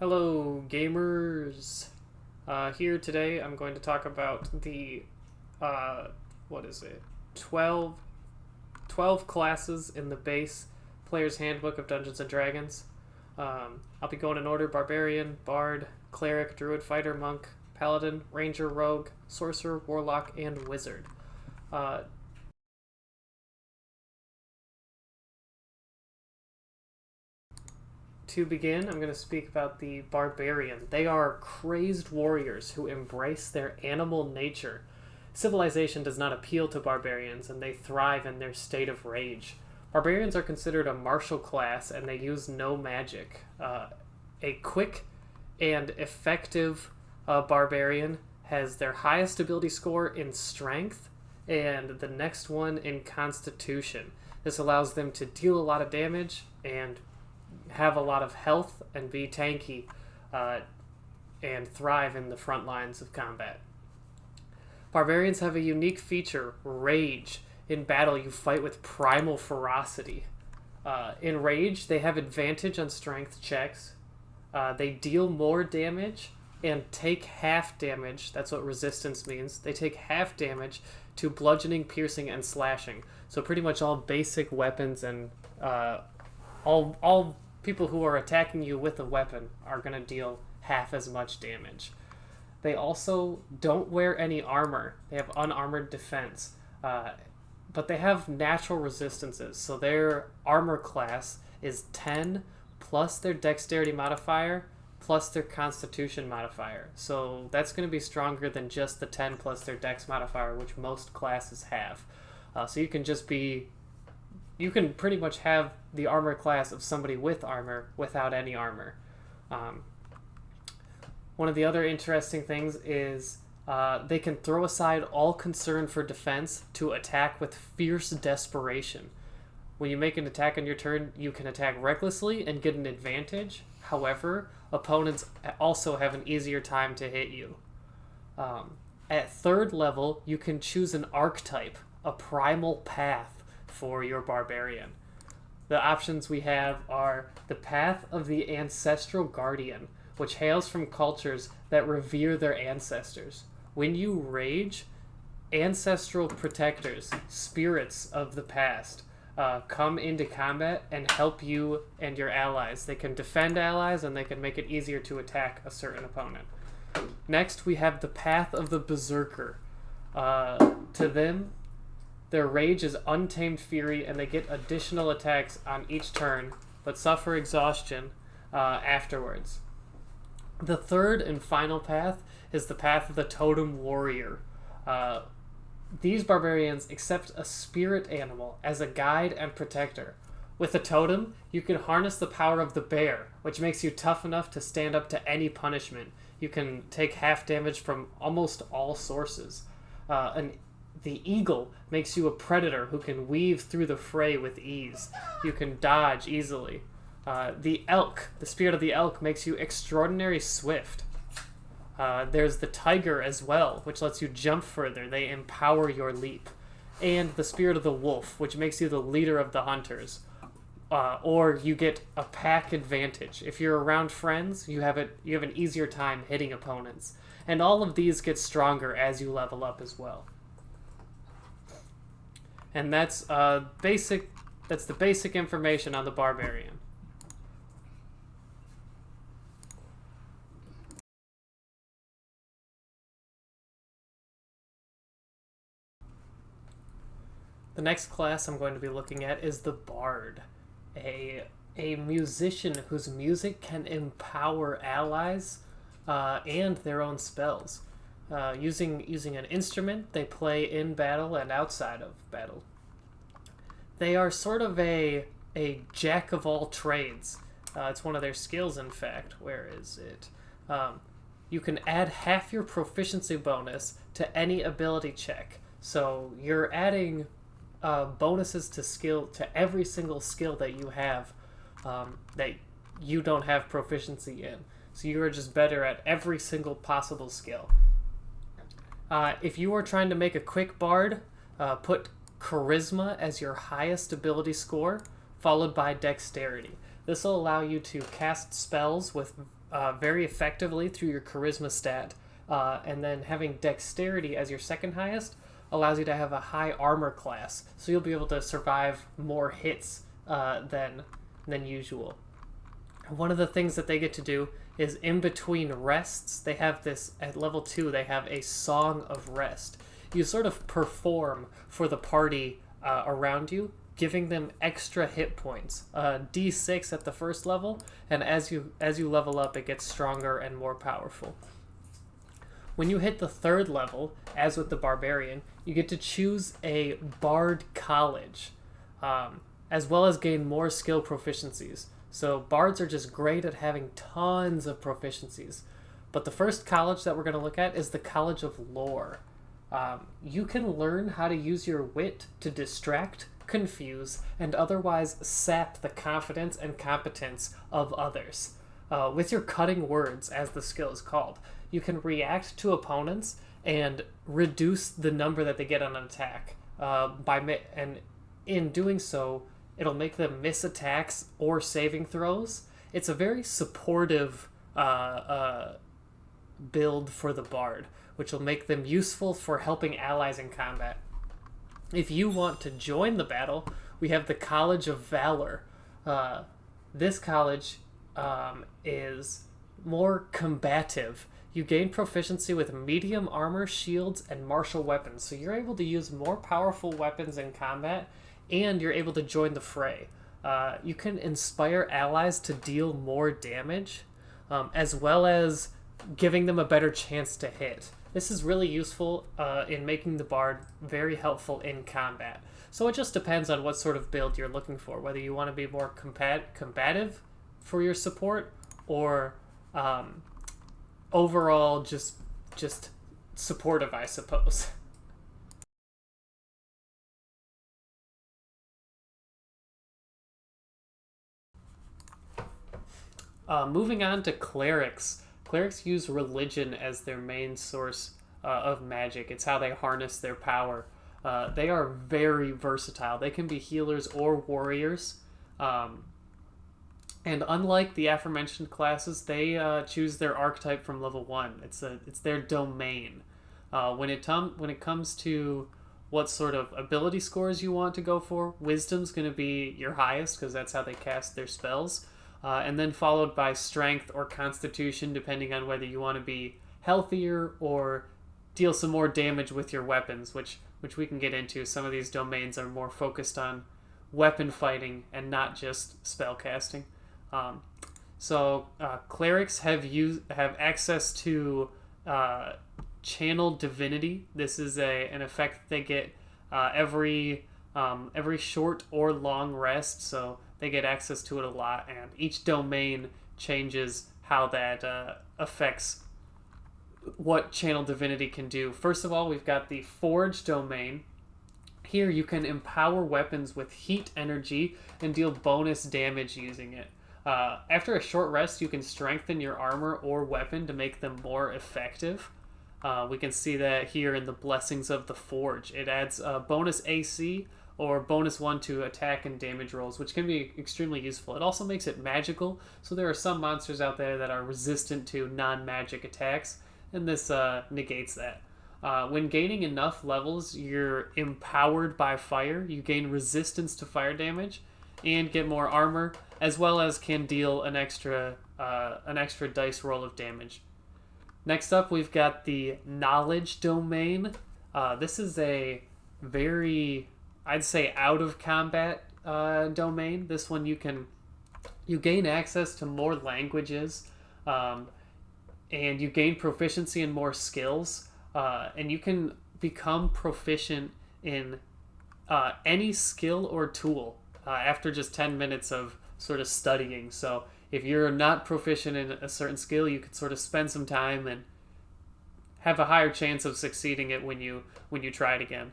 Hello, gamers. Here today, I'm going to talk about the what is it? 12 classes in the base Player's Handbook of Dungeons and Dragons. I'll be going in order: Barbarian, Bard, Cleric, Druid, Fighter, Monk, Paladin, Ranger, Rogue, Sorcerer, Warlock, and Wizard. To begin, I'm going to speak about the Barbarian. They are crazed warriors who embrace their animal nature. Civilization does not appeal to barbarians, and they thrive in their state of rage. Barbarians are considered a martial class, and they use no magic. A quick and effective barbarian has their highest ability score in strength, and the next one in constitution. This allows them to deal a lot of damage and have a lot of health and be tanky and thrive in the front lines of combat. Barbarians have a unique feature, rage. In battle, you fight with primal ferocity. In rage, they have advantage on strength checks. They deal more damage and take half damage. That's what resistance means. They take half damage to bludgeoning, piercing, and slashing. So pretty much all basic weapons and all people who are attacking you with a weapon are going to deal half as much damage. They also don't wear any armor. They have unarmored defense. But they have natural resistances. So their armor class is 10 plus their dexterity modifier plus their constitution modifier. So that's going to be stronger than just the 10 plus their dex modifier, which most classes have. So you can pretty much have the armor class of somebody with armor without any armor. One of the other interesting things is they can throw aside all concern for defense to attack with fierce desperation. When you make an attack on your turn, you can attack recklessly and get an advantage. However, opponents also have an easier time to hit you. At third level, you can choose an archetype, a primal path for your barbarian. The options we have are the Path of the Ancestral Guardian, which hails from cultures that revere their ancestors. When you rage, ancestral protectors, spirits of the past, come into combat and help you and your allies. They can defend allies, and they can make it easier to attack a certain opponent. Next, we have the Path of the Berserker. To them, their rage is untamed fury, and they get additional attacks on each turn, but suffer exhaustion afterwards. The third and final path is the Path of the Totem Warrior. These barbarians accept a spirit animal as a guide and protector. With a totem, you can harness the power of the bear, which makes you tough enough to stand up to any punishment. You can take half damage from almost all sources. The eagle makes you a predator who can weave through the fray with ease. You can dodge easily. The elk, the spirit of the elk, makes you extraordinary swift. There's the tiger as well, which lets you jump further. They empower your leap. And the spirit of the wolf, which makes you the leader of the hunters. Or you get a pack advantage. If you're around friends, you have an easier time hitting opponents. And all of these get stronger as you level up as well. And that's the basic information on the Barbarian. The next class I'm going to be looking at is the Bard, a musician whose music can empower allies and their own spells. Using an instrument they play in battle and outside of battle. They are sort of a jack of all trades. It's one of their skills, in fact. Where is it? You can add half your proficiency bonus to any ability check. So you're adding bonuses to every single skill that you have that you don't have proficiency in. So you are just better at every single possible skill. If you are trying to make a quick bard, put charisma as your highest ability score, followed by dexterity. This will allow you to cast spells with very effectively through your charisma stat, and then having dexterity as your second highest allows you to have a high armor class, so you'll be able to survive more hits than usual. One of the things that they get to do is in between rests, they have this, at level 2, they have a Song of Rest. You sort of perform for the party around you, giving them extra hit points. D6 at the first level, and as you level up, it gets stronger and more powerful. When you hit the 3rd level, as with the Barbarian, you get to choose a Bard College, as well as gain more skill proficiencies. So bards are just great at having tons of proficiencies. But the first college that we're going to look at is the College of Lore. You can learn how to use your wit to distract, confuse, and otherwise sap the confidence and competence of others. With your cutting words, as the skill is called, you can react to opponents and reduce the number that they get on an attack. And in doing so, it'll make them miss attacks or saving throws. It's a very supportive build for the bard, which will make them useful for helping allies in combat. If you want to join the battle, we have the College of Valor. This college is more combative. You gain proficiency with medium armor, shields, and martial weapons, so you're able to use more powerful weapons in combat, and you're able to join the fray. You can inspire allies to deal more damage, as well as giving them a better chance to hit. This is really useful in making the bard very helpful in combat. So it just depends on what sort of build you're looking for, whether you want to be more combative for your support, or overall just supportive, I suppose. Moving on to clerics. Clerics use religion as their main source of magic. It's how they harness their power. They are very versatile. They can be healers or warriors. And unlike the aforementioned classes, they choose their archetype from level 1. It's their domain. When it comes to what sort of ability scores you want to go for, Wisdom's going to be your highest because that's how they cast their spells. And then followed by Strength or Constitution, depending on whether you want to be healthier or deal some more damage with your weapons, which we can get into. Some of these domains are more focused on weapon fighting and not just spell casting. Clerics have access to Channel Divinity. This is an effect they get every short or long rest, so they get access to it a lot, and each domain changes how that affects what Channel Divinity can do. First of all, we've got the Forge domain. Here you can empower weapons with heat energy and deal bonus damage using it. After a short rest, you can strengthen your armor or weapon to make them more effective. We can see that here in the Blessings of the Forge. It adds bonus AC or bonus 1 to attack and damage rolls, which can be extremely useful. It also makes it magical, so there are some monsters out there that are resistant to non-magic attacks, and this negates that. When gaining enough levels, you're empowered by fire. You gain resistance to fire damage and get more armor, as well as can deal an extra dice roll of damage. Next up, we've got the Knowledge domain. This is a very, I'd say, out of combat domain. This one you gain access to more languages, and you gain proficiency in more skills, and you can become proficient in any skill or tool after just 10 minutes of sort of studying. So if you're not proficient in a certain skill, you could sort of spend some time and have a higher chance of succeeding it when you try it again.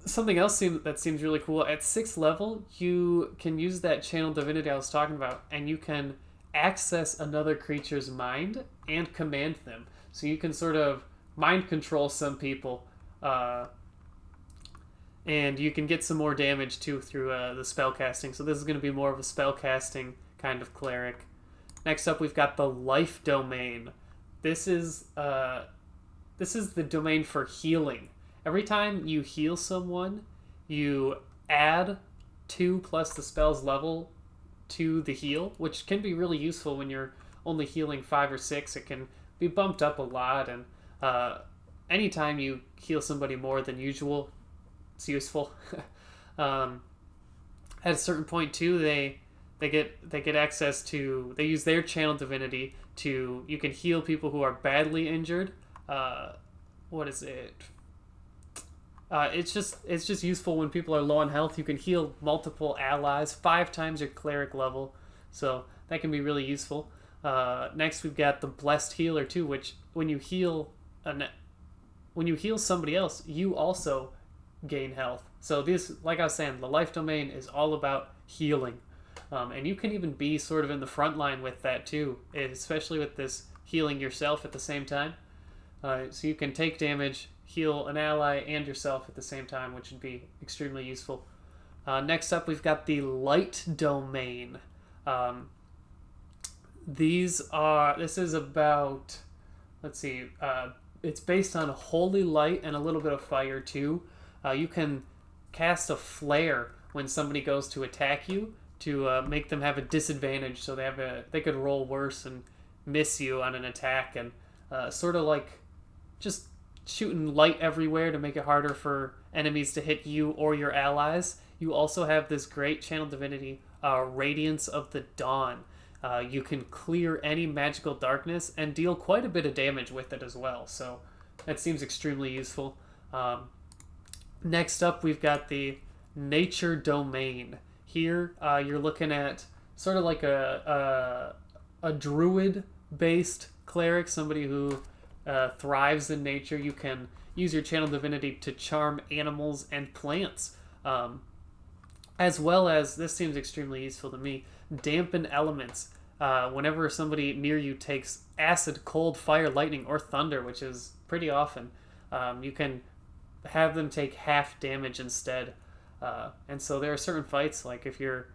Something else that seems really cool, at 6th level, you can use that Channel Divinity I was talking about, and you can access another creature's mind and command them. So you can sort of mind control some people, and you can get some more damage too through the spell casting. So this is going to be more of a spell casting kind of cleric. Next up, we've got the life domain. This is the domain for healing. Every time you heal someone, you add 2 plus the spell's level to the heal, which can be really useful when you're only healing 5 or 6. It can be bumped up a lot, and anytime you heal somebody more than usual, it's useful. At a certain point too, they get access to, they use their channel divinity to, you can heal people who are badly injured. What is it? It's just useful when people are low on health. You can heal multiple allies 5 times your cleric level, so that can be really useful. Next, we've got the blessed healer too, which when you heal somebody else, you also gain health. So this, like I was saying, the life domain is all about healing, and you can even be sort of in the front line with that too, especially with this healing yourself at the same time. So you can take damage, heal an ally and yourself at the same time, which would be extremely useful. Next up, we've got the light domain. This is about, let's see, it's based on holy light and a little bit of fire too. You can cast a flare when somebody goes to attack you to make them have a disadvantage, so they could roll worse and miss you on an attack, and sort of like just shooting light everywhere to make it harder for enemies to hit you or your allies. You also have this great channel divinity, Radiance of the Dawn. You can clear any magical darkness and deal quite a bit of damage with it as well, so that seems extremely useful. Next up, we've got the nature domain. Here, you're looking at sort of like a druid-based cleric, somebody who thrives in nature. You can use your channel divinity to charm animals and plants, as well as, this seems extremely useful to me, dampen elements. Whenever somebody near you takes acid, cold, fire, lightning, or thunder, which is pretty often, you can have them take half damage instead. And so there are certain fights, like if you're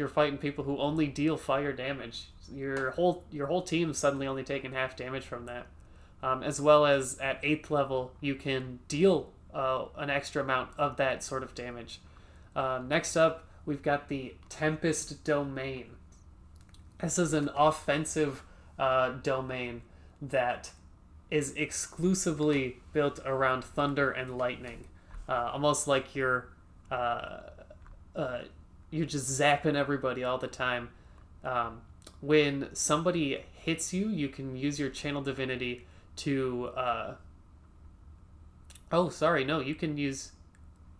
fighting people who only deal fire damage, your whole team's suddenly only taking half damage from that. As well as at 8th level, you can deal an extra amount of that sort of damage. Next up, we've got the Tempest domain. This is an offensive domain that is exclusively built around thunder and lightning. Almost like you're just zapping everybody all the time. When somebody hits you, you can use your channel divinity to you can use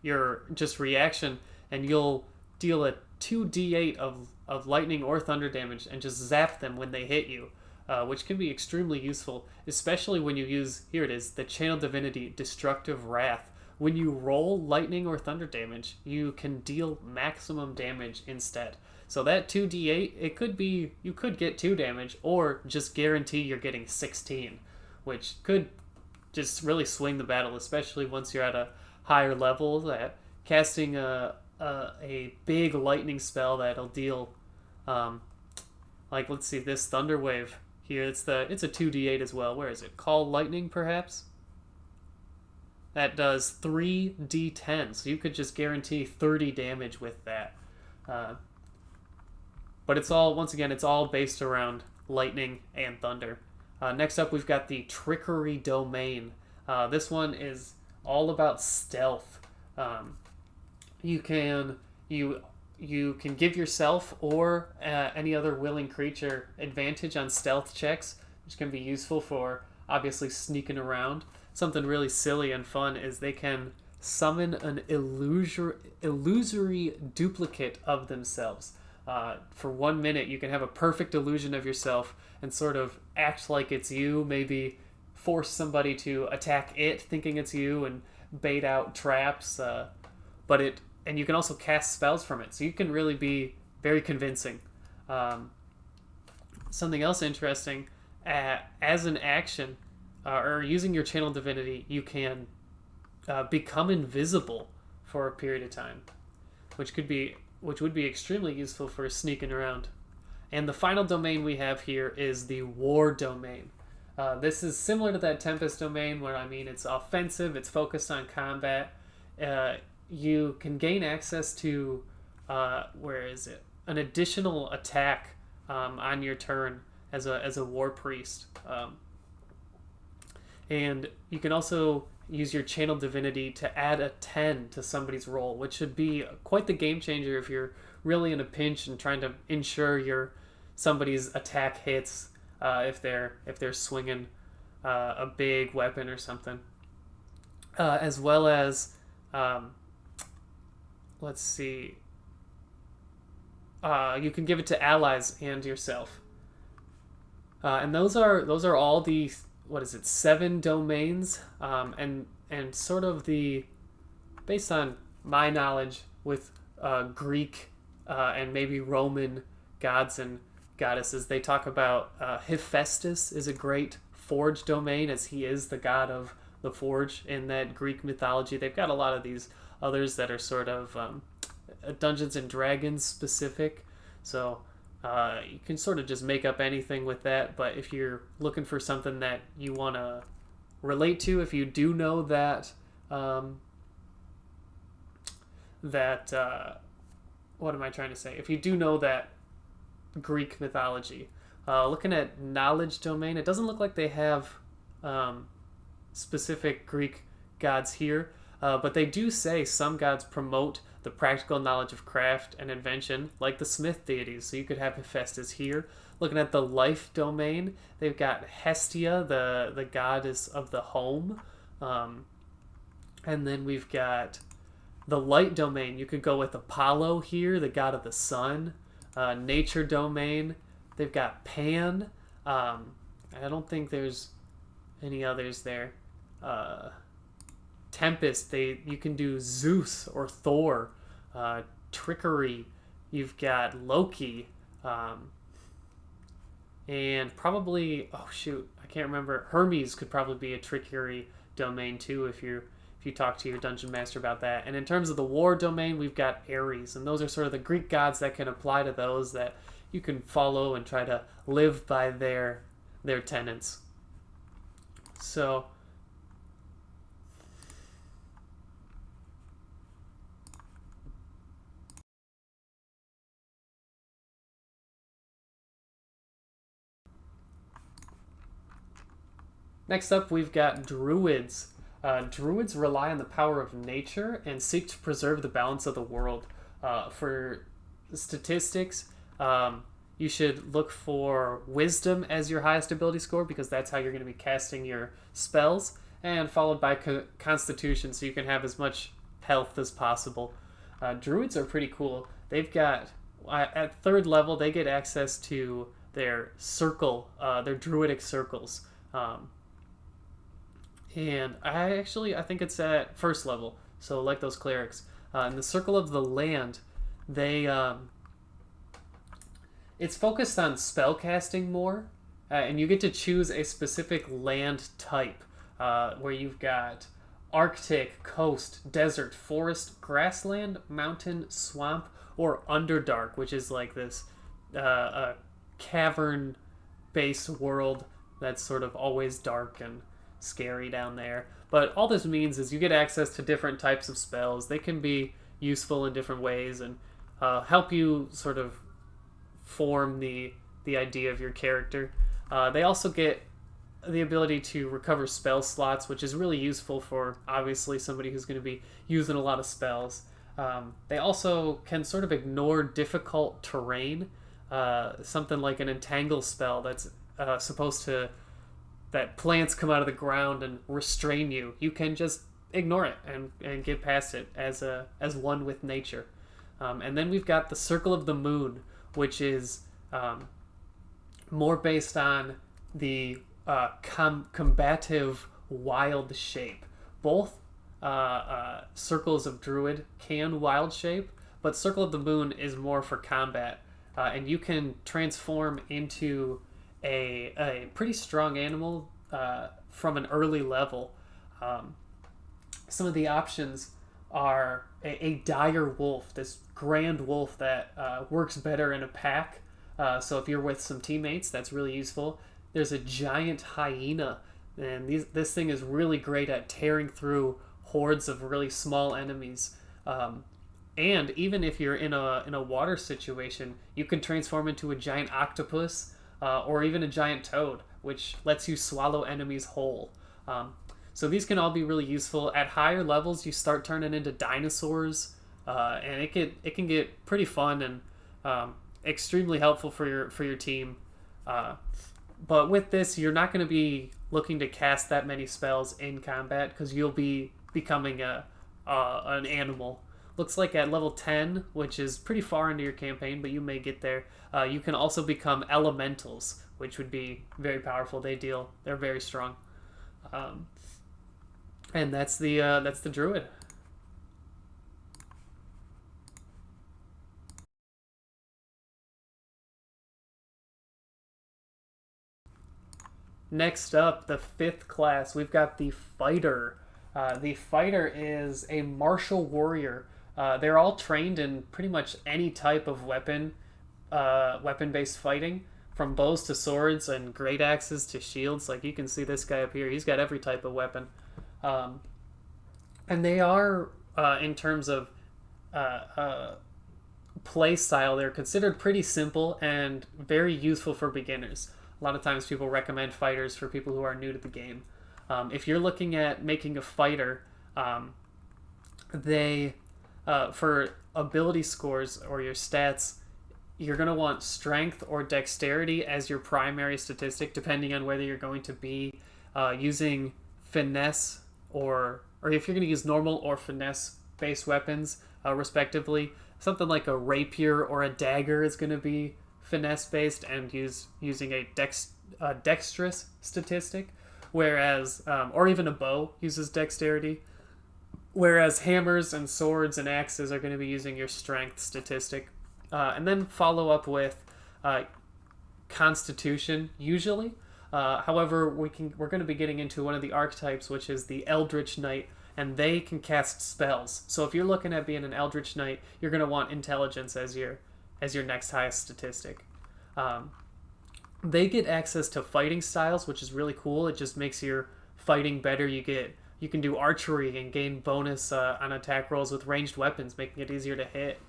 your just reaction, and you'll deal a 2d8 of lightning or thunder damage and just zap them when they hit you, which can be extremely useful, especially when you use, here it is, the channel divinity Destructive Wrath. When you roll lightning or thunder damage, you can deal maximum damage instead. So that 2d8, you could get 2 damage, or just guarantee you're getting 16, which could just really swing the battle, especially once you're at a higher level. That casting a big lightning spell that'll deal, like, let's see, this Thunder Wave here, it's a 2d8 as well. Where is it? Call Lightning, perhaps? That does 3d10, so you could just guarantee 30 damage with that. But it's all, once again, it's all based around lightning and thunder. Next up, we've got the Trickery domain. This one is all about stealth. You can give yourself or any other willing creature advantage on stealth checks, which can be useful for obviously sneaking around. Something really silly and fun is they can summon an illusory duplicate of themselves. For 1 minute, you can have a perfect illusion of yourself and sort of act like it's you, maybe force somebody to attack it thinking it's you and bait out traps, and you can also cast spells from it, so you can really be very convincing. Something else interesting, as an action, or using your channel divinity, you can become invisible for a period of time, which would be extremely useful for sneaking around. And the final domain we have here is the War domain. This is similar to that Tempest domain, where it's offensive, it's focused on combat. You can gain access to, an additional attack on your turn as a War Priest. And you can also use your Channel Divinity to add a 10 to somebody's roll, which should be quite the game changer if you're really in a pinch and trying to ensure somebody's attack hits if they're swinging a big weapon or something. As well as, let's see, you can give it to allies and yourself. And those are all the 7 domains, and sort of based on my knowledge with Greek and maybe Roman gods and goddesses, they talk about Hephaestus is a great forge domain, as he is the god of the forge in that Greek mythology. They've got a lot of these others that are sort of Dungeons and Dragons specific, so you can sort of just make up anything with that. But if you're looking for something that you want to relate to, if you do know that what am I trying to say? If you do know that Greek mythology, looking at knowledge domain, it doesn't look like they have specific Greek gods here, but they do say some gods promote the practical knowledge of craft and invention, like the smith deities. So you could have Hephaestus here. Looking at the life domain, they've got Hestia, the goddess of the home. And then we've got the light domain. You could go with Apollo here, the god of the sun. Nature domain, they've got Pan. I don't think there's any others there. Tempest, you can do Zeus or Thor. Trickery, you've got Loki, and probably, I can't remember, Hermes could probably be a trickery domain too if you talk to your dungeon master about that. And in terms of the war domain, we've got Ares, and those are sort of the Greek gods that can apply to those, that you can follow and try to live by their tenets. So next up, we've got Druids. Druids rely on the power of nature and seek to preserve the balance of the world. For statistics, you should look for Wisdom as your highest ability score, because that's how you're going to be casting your spells, and followed by Constitution, so you can have as much health as possible. Druids are pretty cool. They've got, at 3rd level, they get access to their circle, their druidic circles. And I think it's at 1st level, so like those clerics. In the Circle of the Land, it's focused on spell casting more, and you get to choose a specific land type, where you've got Arctic, coast, desert, forest, grassland, mountain, swamp, or Underdark, which is like this a cavern-based world that's sort of always dark and scary down there. But all this means is you get access to different types of spells. They can be useful in different ways and help you sort of form the idea of your character. They also get the ability to recover spell slots, which is really useful for obviously somebody who's going to be using a lot of spells. They also can sort of ignore difficult terrain, something like an entangle spell that's supposed to, that plants come out of the ground and restrain you. You can just ignore it and get past it as one with nature. And then we've got the Circle of the Moon, which is more based on the combative wild shape. Both circles of Druid can wild shape, but Circle of the Moon is more for combat. And you can transform into a pretty strong animal from an early level. Some of the options are a dire wolf, this grand wolf that works better in a pack, So if you're with some teammates, that's really useful. There's a giant hyena, and this thing is really great at tearing through hordes of really small enemies. And even if you're in a water situation, you can transform into a giant octopus or even a giant toad, which lets you swallow enemies whole. So these can all be really useful. At higher levels, you start turning into dinosaurs, and it can get pretty fun and extremely helpful for your team. But with this, you're not going to be looking to cast that many spells in combat because you'll be becoming an animal. Looks like at level 10, which is pretty far into your campaign, but you may get there, you can also become elementals, which would be very powerful. They're very strong. And that's the Druid. Next up, the 5th class, we've got the Fighter. The Fighter is a martial warrior. They're all trained in pretty much any type of weapon-based fighting, from bows to swords and great axes to shields. Like you can see this guy up here, he's got every type of weapon. And they are, in terms of play style, they're considered pretty simple and very useful for beginners. A lot of times people recommend fighters for people who are new to the game. If you're looking at making a fighter, for ability scores or your stats, you're going to want strength or dexterity as your primary statistic, depending on whether you're going to be using finesse or if you're going to use normal or finesse-based weapons, respectively. Something like a rapier or a dagger is going to be finesse-based and using a dexterous statistic, whereas or even a bow uses dexterity, whereas hammers and swords and axes are going to be using your strength statistic. And then follow up with constitution, usually. However, we're going to be getting into one of the archetypes, which is the Eldritch Knight, and they can cast spells. So if you're looking at being an Eldritch Knight, you're going to want intelligence as your next highest statistic. They get access to fighting styles, which is really cool. It just makes your fighting better. You can do archery and gain bonus on attack rolls with ranged weapons, making it easier to hit.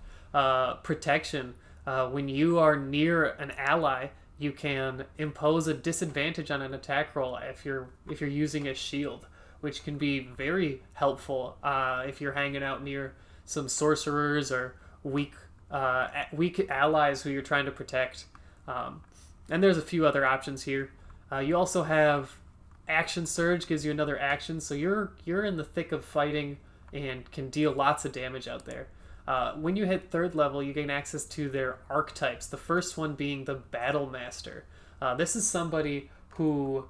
Protection. When you are near an ally, you can impose a disadvantage on an attack roll if you're using a shield, which can be very helpful if you're hanging out near some sorcerers or weak allies who you're trying to protect. And there's a few other options here. You also have Action Surge, gives you another action, so you're in the thick of fighting and can deal lots of damage out there. When you hit 3rd level, you gain access to their archetypes, the first one being the Battle Master. This is somebody who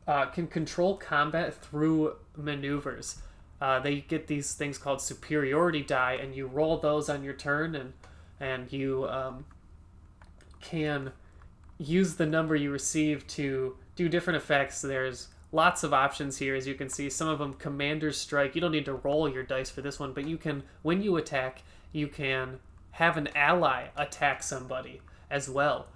can control combat through maneuvers. They get these things called superiority die, and you roll those on your turn, and you can use the number you receive to do different effects. There's lots of options here, as you can see. Some of them Commander's Strike. You don't need to roll your dice for this one, but you can, when you attack, you can have an ally attack somebody as well.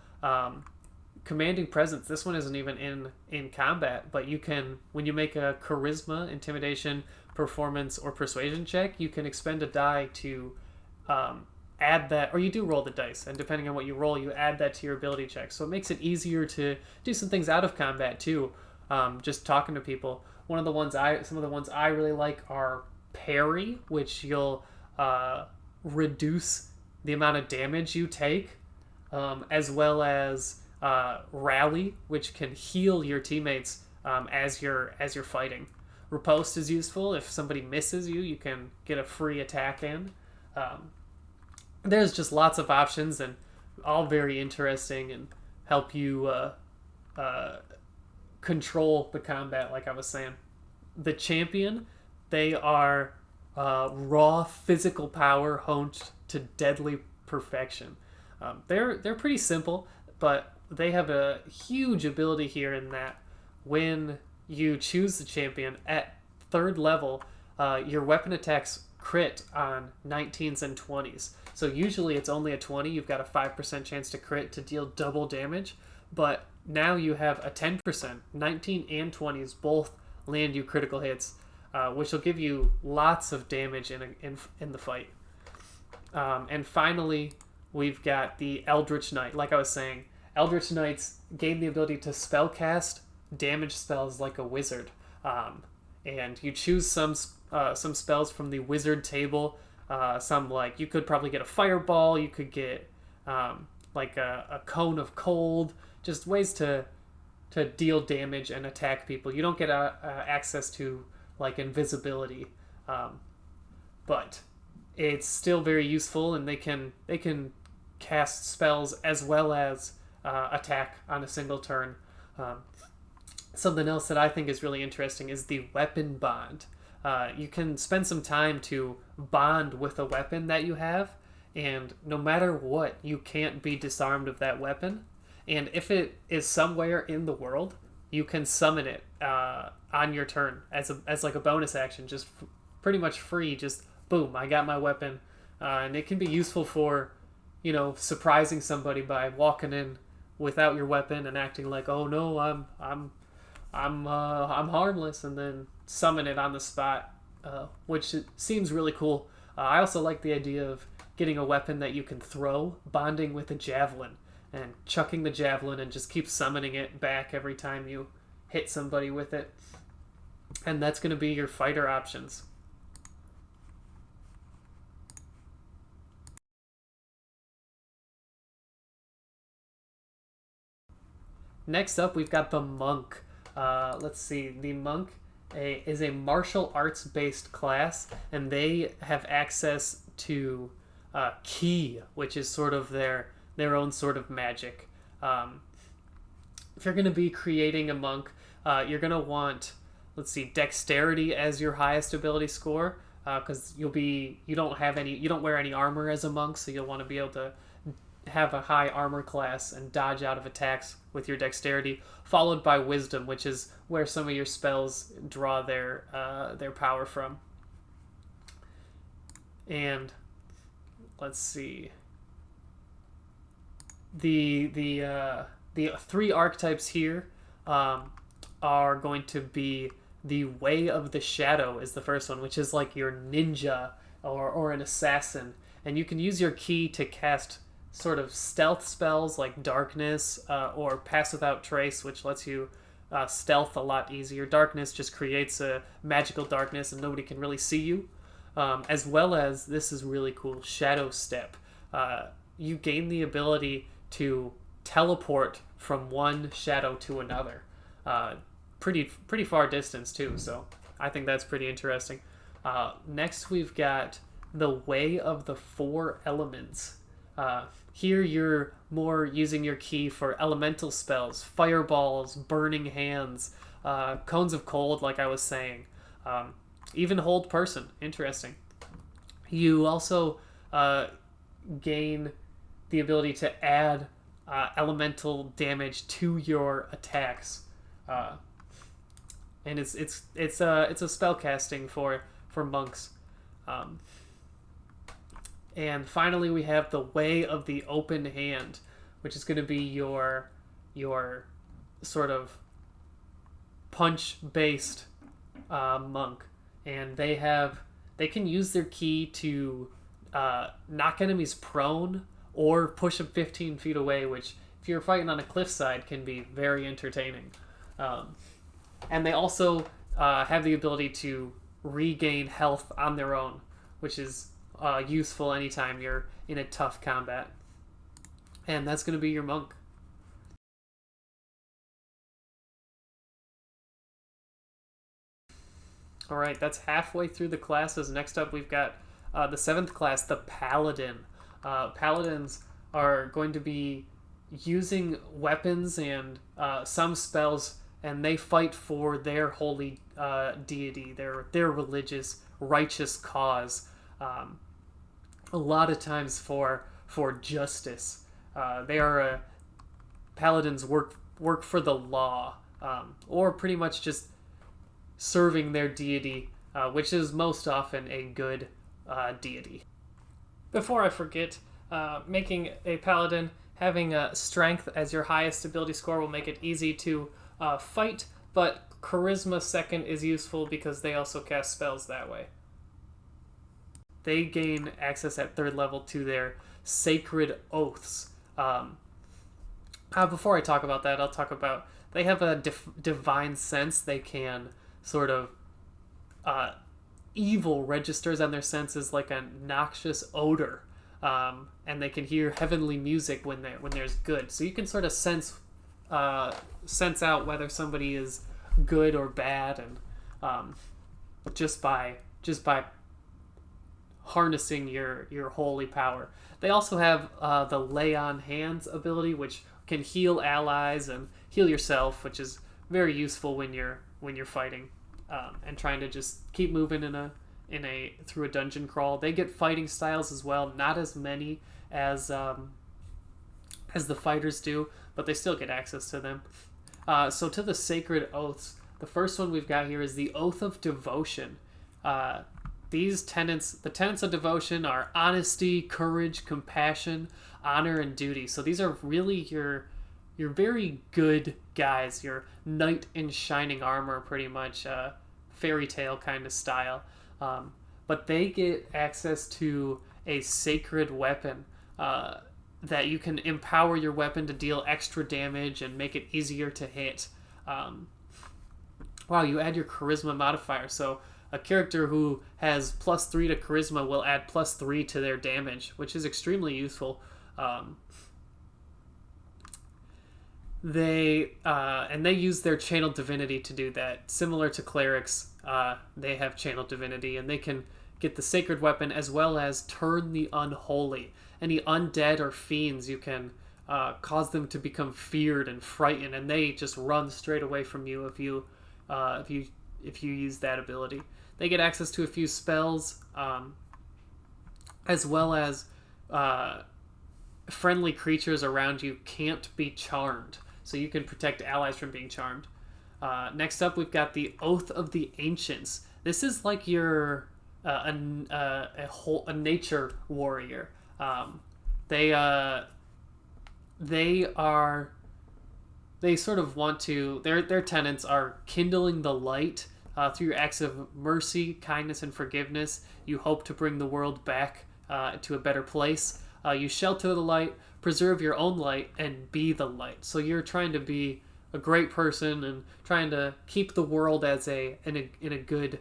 Commanding Presence. This one isn't even in combat, but you can, when you make a Charisma, Intimidation, Performance, or Persuasion check, you can expend a die to add that, or you do roll the dice, and depending on what you roll, you add that to your ability check. So it makes it easier to do some things out of combat too. Just talking to people. Some of the ones I really like are Parry, which you'll reduce the amount of damage you take, as well as Rally, which can heal your teammates as you're fighting. Riposte is useful. If somebody misses you, you can get a free attack in. There's just lots of options, and all very interesting, and help you control the combat, like I was saying. The Champion, they are raw physical power honed to deadly perfection. They're pretty simple, but they have a huge ability here in that when you choose the Champion at 3rd level, your weapon attacks crit on 19s and 20s. So usually it's only a 20. You've got a 5% chance to crit to deal double damage. But now you have a 10%. 19 and 20s both land you critical hits, which will give you lots of damage in the fight. And finally, we've got the Eldritch Knight. Like I was saying, Eldritch Knights gain the ability to spellcast damage spells like a wizard. And you choose some spells from the wizard table. Some, like, you could probably get a fireball, you could get like a cone of cold, just ways to deal damage and attack people. You don't get access to, like, invisibility, but it's still very useful, and they can cast spells as well as attack on a single turn. Something else that I think is really interesting is the weapon bond. You can spend some time to bond with a weapon that you have, and no matter what, you can't be disarmed of that weapon. And if it is somewhere in the world, you can summon it on your turn as like a bonus action, just pretty much free. Just boom, I got my weapon, and it can be useful for, surprising somebody by walking in without your weapon and acting like, oh no, I'm harmless, and then summon it on the spot, which seems really cool. I also like the idea of getting a weapon that you can throw, bonding with a javelin, and chucking the javelin and just keep summoning it back every time you hit somebody with it. And that's going to be your fighter options. Next up, we've got the monk. Let's see. The monk is a martial arts based class, and they have access to ki, which is sort of their own sort of magic. If you're going to be creating a monk, you're going to want, let's see, dexterity as your highest ability score, because you don't wear any armor as a monk, so you'll want to be able to have a high armor class and dodge out of attacks with your dexterity, followed by wisdom, which is where some of your spells draw their power from. And let's see, the three archetypes here are going to be the Way of the Shadow is the first one, which is like your ninja or an assassin, and you can use your ki to cast sort of stealth spells like darkness, or pass without trace, which lets you stealth a lot easier. Darkness just creates a magical darkness and nobody can really see you, as well as, this is really cool, shadow step. You gain the ability to teleport from one shadow to another, pretty far distance too, so I think that's pretty interesting. Next, we've got the Way of the Four Elements. Here you're more using your ki for elemental spells, fireballs, burning hands, cones of cold, like I was saying, even hold person. Interesting. You also gain the ability to add elemental damage to your attacks, and it's a spell casting for monks. And finally, we have the Way of the Open Hand, which is going to be your sort of punch-based monk, and they can use their ki to knock enemies prone or push them 15 feet away, which, if you're fighting on a cliffside, can be very entertaining. And they also have the ability to regain health on their own, which is useful anytime you're in a tough combat. And that's going to be your monk. Alright, that's halfway through the classes. Next up, we've got the 7th class, the Paladin. Paladins are going to be using weapons and some spells, and they fight for their holy deity, their religious, righteous cause. A lot of times for justice. Paladins work for the law, or pretty much just serving their deity, which is most often a good deity. Before I forget, making a paladin, having strength as your highest ability score will make it easy to fight, but charisma second is useful because they also cast spells that way. They gain access at 3rd level to their sacred oaths. Before I talk about that, I'll talk about they have a divine sense. They can sort of evil registers on their senses like a noxious odor, and they can hear heavenly music when there's good. So you can sort of sense out whether somebody is good or bad, and just by harnessing your holy power. They also have the lay on hands ability, which can heal allies and heal yourself, which is very useful when you're fighting and trying to just keep moving through a dungeon crawl. They get fighting styles as well, not as many as the fighters do, but they still get access to them. So to the sacred oaths, the first one we've got here is the Oath of Devotion. The tenets of devotion are honesty, courage, compassion, honor, and duty. So these are really your very good guys, your knight in shining armor, pretty much, fairy tale kind of style. But they get access to a sacred weapon that you can empower your weapon to deal extra damage and make it easier to hit. You add your charisma modifier, so a character who has +3 to charisma will add +3 to their damage, which is extremely useful. They use their channeled divinity to do that. Similar to clerics, they have channeled divinity, and they can get the sacred weapon as well as turn the unholy. Any undead or fiends, you can cause them to become feared and frightened, and they just run straight away from you if you use that ability. They get access to a few spells, as well as friendly creatures around you can't be charmed, so you can protect allies from being charmed. Next up, we've got the Oath of the Ancients. This is like your a nature warrior. They sort of want to. Their tenets are kindling the light. Through your acts of mercy, kindness, and forgiveness, you hope to bring the world back to a better place. You shelter the light, preserve your own light, and be the light. So you're trying to be a great person and trying to keep the world as in a good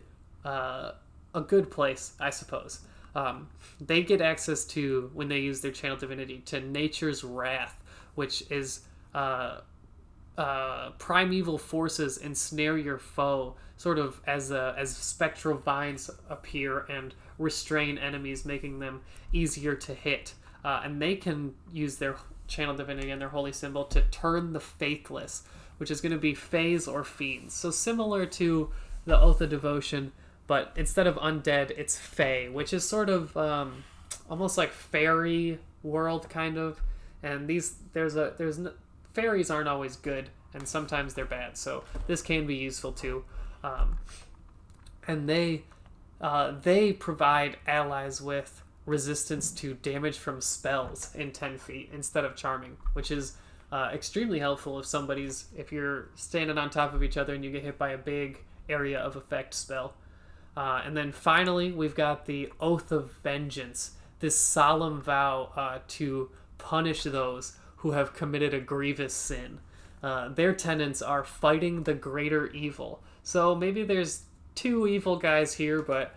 place, I suppose. They get access to, when they use their channel divinity, to Nature's Wrath, which is primeval forces ensnare your foe, sort of as spectral vines appear and restrain enemies, making them easier to hit. And they can use their channel divinity and their holy symbol to turn the faithless, which is going to be fays or fiends. So similar to the Oath of Devotion, but instead of undead, it's fey, which is sort of almost like fairy world kind of. And fairies aren't always good, and sometimes they're bad. So this can be useful too. And they provide allies with resistance to damage from spells in 10 feet instead of charming, which is extremely helpful if you're standing on top of each other and you get hit by a big area of effect spell. And then finally, we've got the Oath of Vengeance, this solemn vow to punish those who have committed a grievous sin. Their tenets are fighting the greater evil. So maybe there's 2 evil guys here, but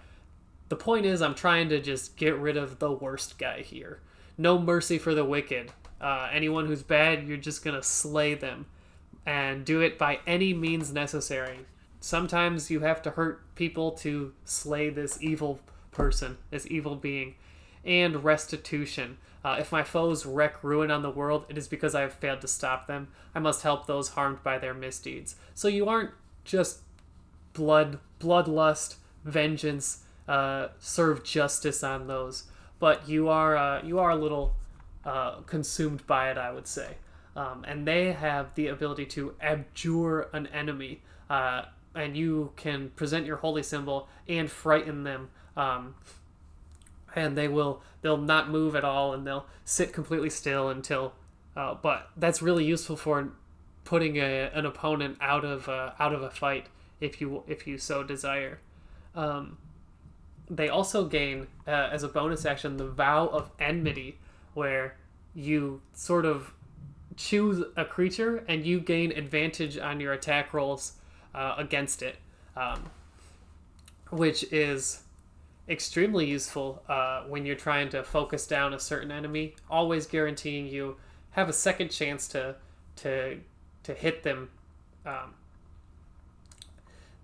the point is I'm trying to just get rid of the worst guy here. No mercy for the wicked. Anyone who's bad, you're just going to slay them. And do it by any means necessary. Sometimes you have to hurt people to slay this evil person, this evil being. And restitution. If my foes wreak ruin on the world, it is because I have failed to stop them. I must help those harmed by their misdeeds. So you aren't just bloodlust, vengeance, serve justice on those, but you are a little consumed by it, I would say. And they have the ability to abjure an enemy, and you can present your holy symbol and frighten them and they'll not move at all, and they'll sit completely still until. But that's really useful for putting an opponent out of a fight if you so desire. They also gain as a bonus action the Vow of Enmity, where you sort of choose a creature and you gain advantage on your attack rolls against it, which is extremely useful when you're trying to focus down a certain enemy, always guaranteeing you have a second chance to hit them.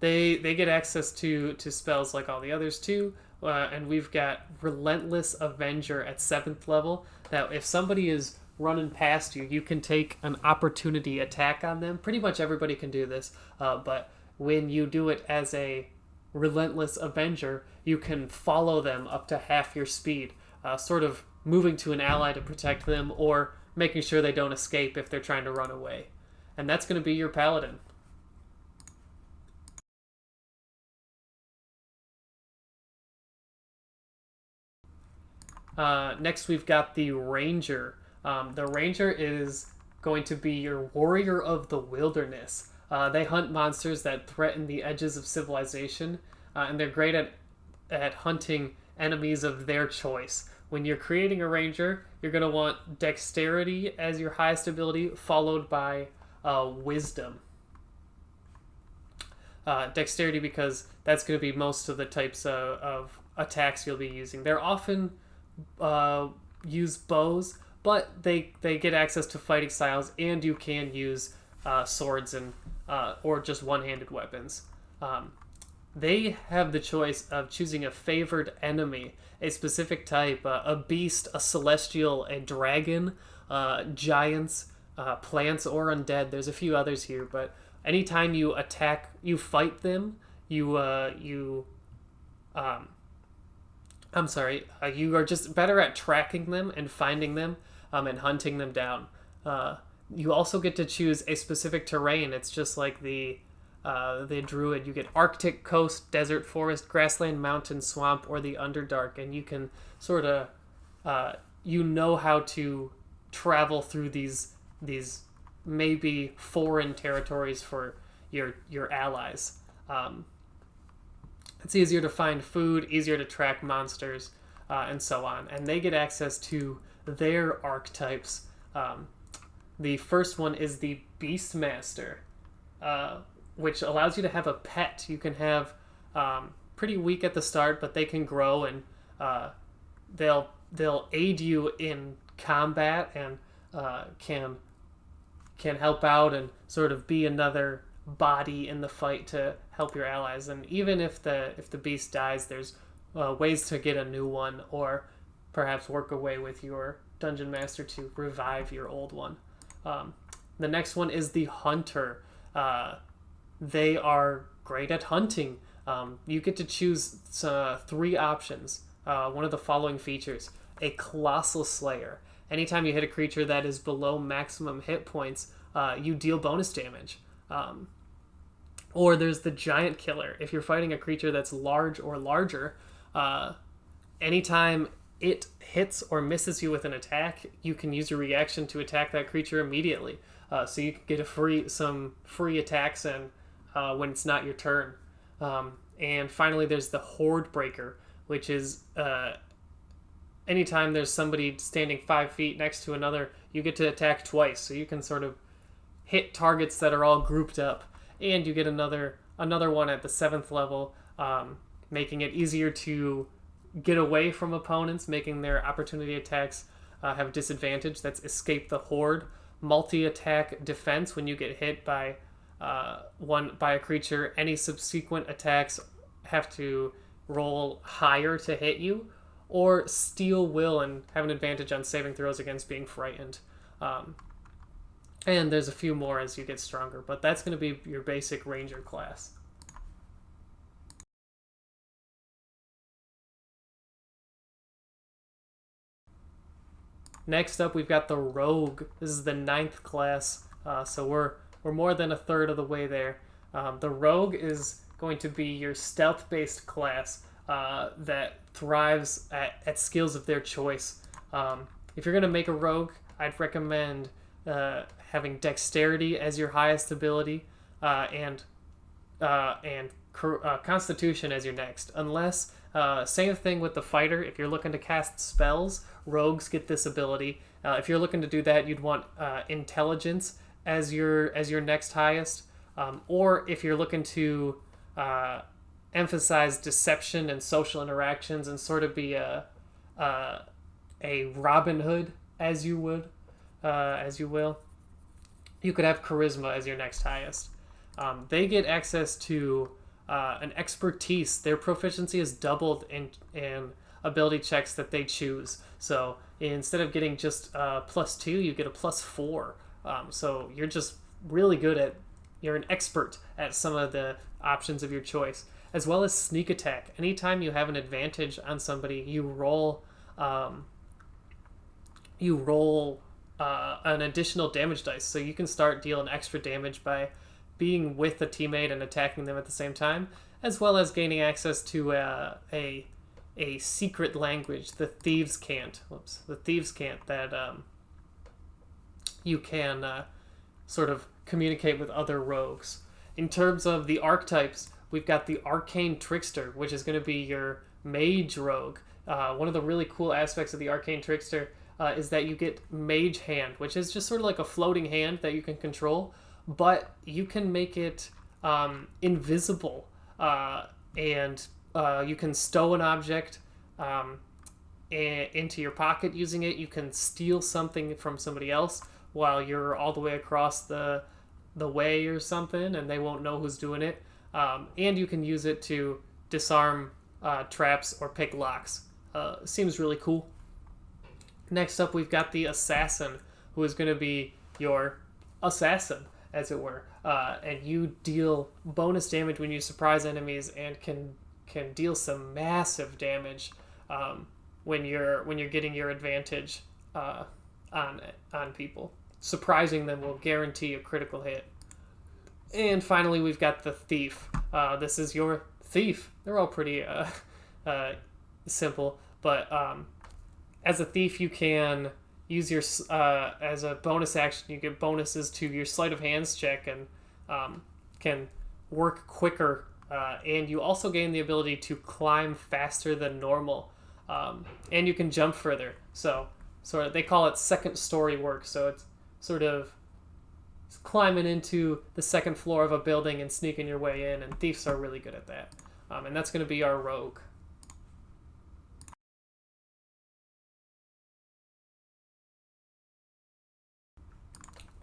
They get access to spells like all the others too, and we've got Relentless Avenger at 7th level. Now, if somebody is running past you, you can take an opportunity attack on them. Pretty much everybody can do this, but when you do it as a Relentless Avenger, you can follow them up to half your speed, sort of moving to an ally to protect them or making sure they don't escape if they're trying to run away. And that's going to be your Paladin. Next, we've got the Ranger. The Ranger is going to be your Warrior of the Wilderness. They hunt monsters that threaten the edges of civilization, and they're great at hunting enemies of their choice. When you're creating a Ranger, you're going to want Dexterity as your highest ability, followed by Wisdom. Dexterity because that's going to be most of the types of attacks you'll be using. They're often use bows, but they get access to fighting styles, and you can use swords and or just one-handed weapons. They have the choice of choosing a favored enemy, a specific type, a beast, a celestial, a dragon, giants, plants, or undead. There's a few others here, but anytime you fight them, you are just better at tracking them and finding them and hunting them down. You also get to choose a specific terrain. It's just like the Druid. You get Arctic, coast, desert, forest, grassland, mountain, swamp, or the Underdark, and you can sort of how to travel through these maybe foreign territories for your allies. It's easier to find food, easier to track monsters, and so on. And they get access to their archetypes. The first one is the Beastmaster, which allows you to have a pet. You can have pretty weak at the start, but they can grow, and they'll aid you in combat and can help out and sort of be another body in the fight to help your allies. And even if the beast dies, there's ways to get a new one, or perhaps work away with your dungeon master to revive your old one. The next one is the Hunter. They are great at hunting. You get to choose 3 options. One of the following features: a Colossal Slayer. Anytime you hit a creature that is below maximum hit points, you deal bonus damage. Or there's the Giant Killer. If you're fighting a creature that's large or larger, anytime it hits or misses you with an attack, you can use your reaction to attack that creature immediately. So you can get some free attacks and when it's not your turn. And finally, there's the Horde Breaker, which is anytime there's somebody standing 5 feet next to another, you get to attack twice. So you can sort of hit targets that are all grouped up. And you get another one at the 7th level, making it easier to get away from opponents, making their opportunity attacks have disadvantage. That's Escape the Horde. Multi-attack defense: when you get hit by a creature, any subsequent attacks have to roll higher to hit you. Or Steel Will and have an advantage on saving throws against being frightened. And there's a few more as you get stronger, but that's going to be your basic Ranger class. Next up, we've got the Rogue. This is the 9th class, so we're more than a third of the way there. The Rogue is going to be your stealth-based class. that thrives at skills of their choice. If you're going to make a rogue, I'd recommend having dexterity as your highest ability, and constitution as your next. Unless, same thing with the fighter. If you're looking to cast spells, rogues get this ability. If you're looking to do that, you'd want intelligence as your next highest. Or if you're looking to emphasize deception and social interactions and sort of be a Robin Hood, as you will, you could have charisma as your next highest. They get access to an expertise. Their proficiency is doubled in ability checks that they choose. So instead of getting just +2, you get a +4. So you're just really good at, you're an expert at some of the options of your choice, as well as sneak attack. Anytime you have an advantage on somebody, you roll an additional damage dice. So you can start dealing extra damage by being with a teammate and attacking them at the same time, as well as gaining access to a secret language, the Thieves' Cant. That you can sort of communicate with other rogues. In terms of the archetypes, we've got the Arcane Trickster, which is going to be your mage rogue. One of the really cool aspects of the Arcane Trickster is that you get Mage Hand, which is just sort of like a floating hand that you can control, but you can make it invisible, and you can stow an object into your pocket using it. You can steal something from somebody else while you're all the way across the way or something, and they won't know who's doing it. And you can use it to disarm traps or pick locks. Seems really cool. Next up, we've got the Assassin, who is going to be your assassin, as it were. And you deal bonus damage when you surprise enemies, and can deal some massive damage when you're getting your advantage on people. Surprising them will guarantee a critical hit. And finally, we've got the Thief. This is your thief. They're all pretty simple, but as a thief, you can use your as a bonus action. You get bonuses to your sleight of hands check, and can work quicker. And you also gain the ability to climb faster than normal, and you can jump further. So sort of, they call it second story work. So it's sort of climbing into the second floor of a building and sneaking your way in, and thieves are really good at that. And that's going to be our rogue.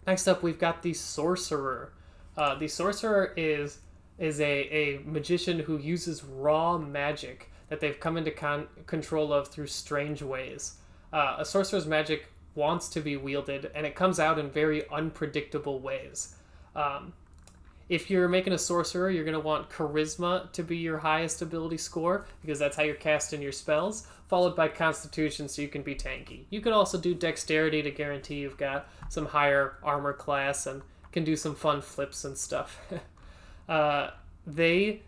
Next up, we've got the Sorcerer. The Sorcerer is a magician who uses raw magic that they've come into control of through strange ways. A sorcerer's magic wants to be wielded, and it comes out in very unpredictable ways. If you're making a sorcerer, you're going to want charisma to be your highest ability score, because that's how you're casting your spells, followed by constitution, so you can be tanky. You could also do dexterity to guarantee you've got some higher armor class and can do some fun flips and stuff. They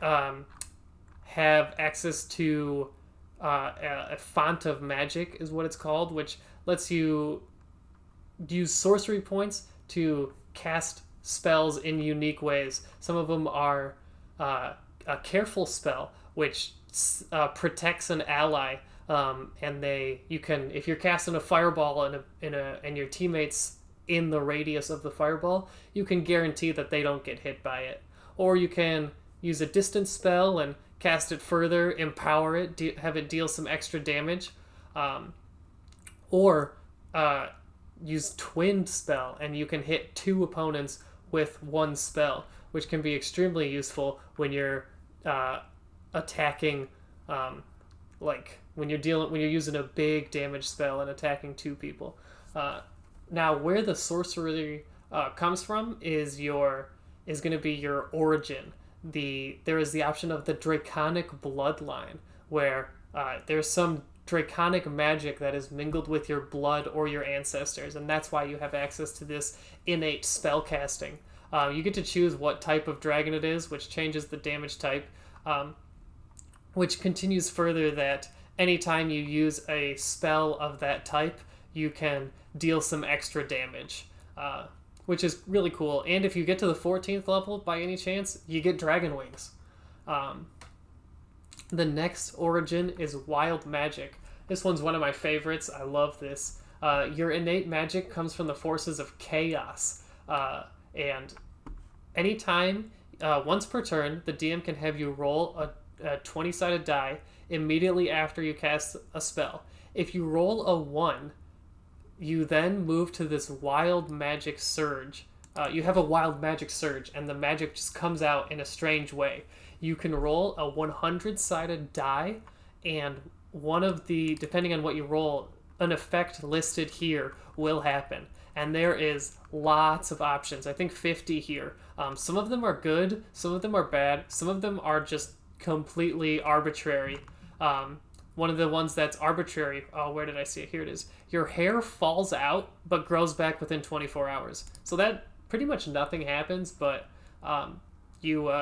have access to a font of magic, is what it's called, which lets you use sorcery points to cast spells in unique ways. Some of them are a careful spell, which protects an ally, and you can, if you're casting a fireball and your teammates in the radius of the fireball, you can guarantee that they don't get hit by it. Or you can use a distance spell and cast it further, empower it, have it deal some extra damage, or use twinned spell, and you can hit two opponents with one spell, which can be extremely useful when you're attacking, like when you're using a big damage spell and attacking two people. Now, where the sorcery comes from is going to be your origin. There is the option of the Draconic Bloodline, where there's some draconic magic that is mingled with your blood or your ancestors, and that's why you have access to this innate spell casting. You get to choose what type of dragon it is, which changes the damage type. which continues further that anytime you use a spell of that type, you can deal some extra damage, which is really cool. And if you get to the 14th level by any chance, you get Dragon Wings. The next origin is Wild Magic. This one's one of my favorites. I love this. Your innate magic comes from the forces of chaos. And anytime, once per turn, the DM can have you roll a 20-sided die immediately after you cast a spell. If you roll a 1, you then move to this Wild Magic Surge. You have a Wild Magic Surge, and the magic just comes out in a strange way. You can roll a 100-sided die, and one of the, depending on what you roll, an effect listed here will happen. And there is lots of options. I think 50 here. Some of them are good, some of them are bad, some of them are just completely arbitrary. One of the ones that's arbitrary, oh, where did I see it? Here it is. Your hair falls out, but grows back within 24 hours. So that pretty much nothing happens, but you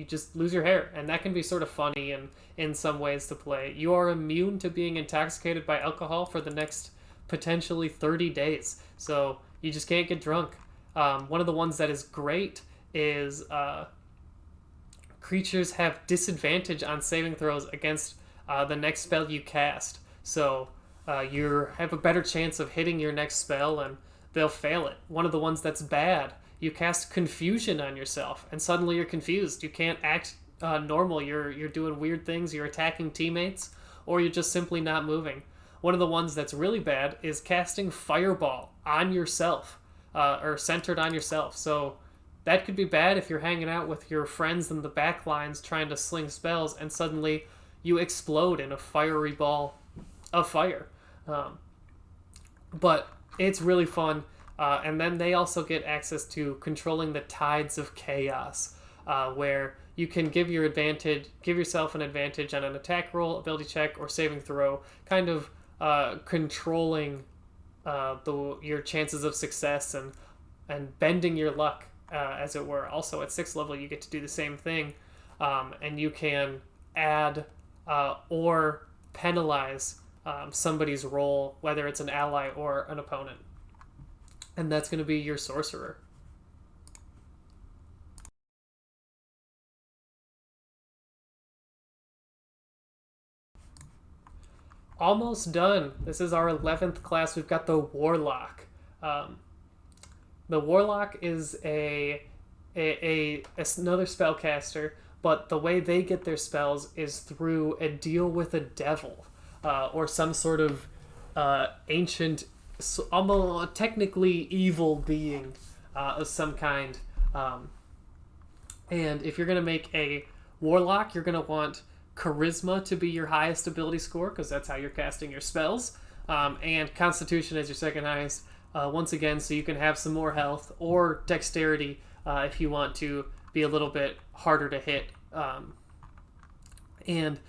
just lose your hair, and that can be sort of funny and in some ways to play. You are immune to being intoxicated by alcohol for the next potentially 30 days, so you just can't get drunk. One of the ones that is great is creatures have disadvantage on saving throws against the next spell you cast. So you have a better chance of hitting your next spell, and they'll fail it. One of the ones that's bad, you cast Confusion on yourself, and suddenly you're confused. You can't act normal. You're doing weird things. You're attacking teammates, or you're just simply not moving. One of the ones that's really bad is casting Fireball on yourself, or centered on yourself. So that could be bad if you're hanging out with your friends in the back lines trying to sling spells, and suddenly you explode in a fiery ball of fire. But it's really fun. And then they also get access to controlling the tides of chaos, where you can give yourself an advantage on an attack roll, ability check, or saving throw, kind of controlling your chances of success and bending your luck, as it were. Also, at 6th level, you get to do the same thing, and you can add or penalize somebody's roll, whether it's an ally or an opponent. And that's going to be your Sorcerer. Almost done. This is our 11th class. We've got the Warlock. The Warlock is another spellcaster, but the way they get their spells is through a deal with a devil, or some sort of ancient, almost technically evil being of some kind. And if you're going to make a Warlock, you're going to want Charisma to be your highest ability score, because that's how you're casting your spells, and Constitution as your second highest, once again, so you can have some more health, or Dexterity if you want to be a little bit harder to hit. And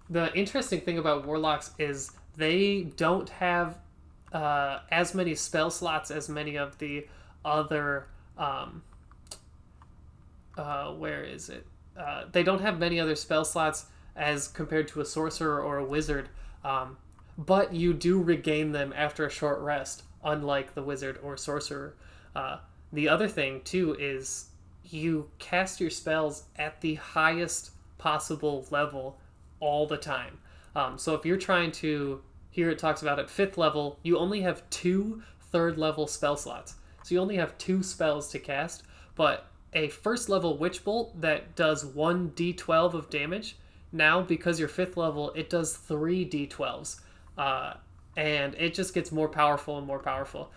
the interesting thing about Warlocks is they don't have as many spell slots as many of the other where is it? They don't have many other spell slots as compared to a sorcerer or a wizard, but you do regain them after a short rest, unlike the wizard or sorcerer. The other thing too is you cast your spells at the highest possible level all the time. So if you're trying to, here it talks about at 5th level, you only have 2 3rd level spell slots. So you only have 2 spells to cast, but a 1st level Witch Bolt that does 1d12 of damage, now because you're 5th level, it does 3 d12s. And it just gets more powerful and more powerful.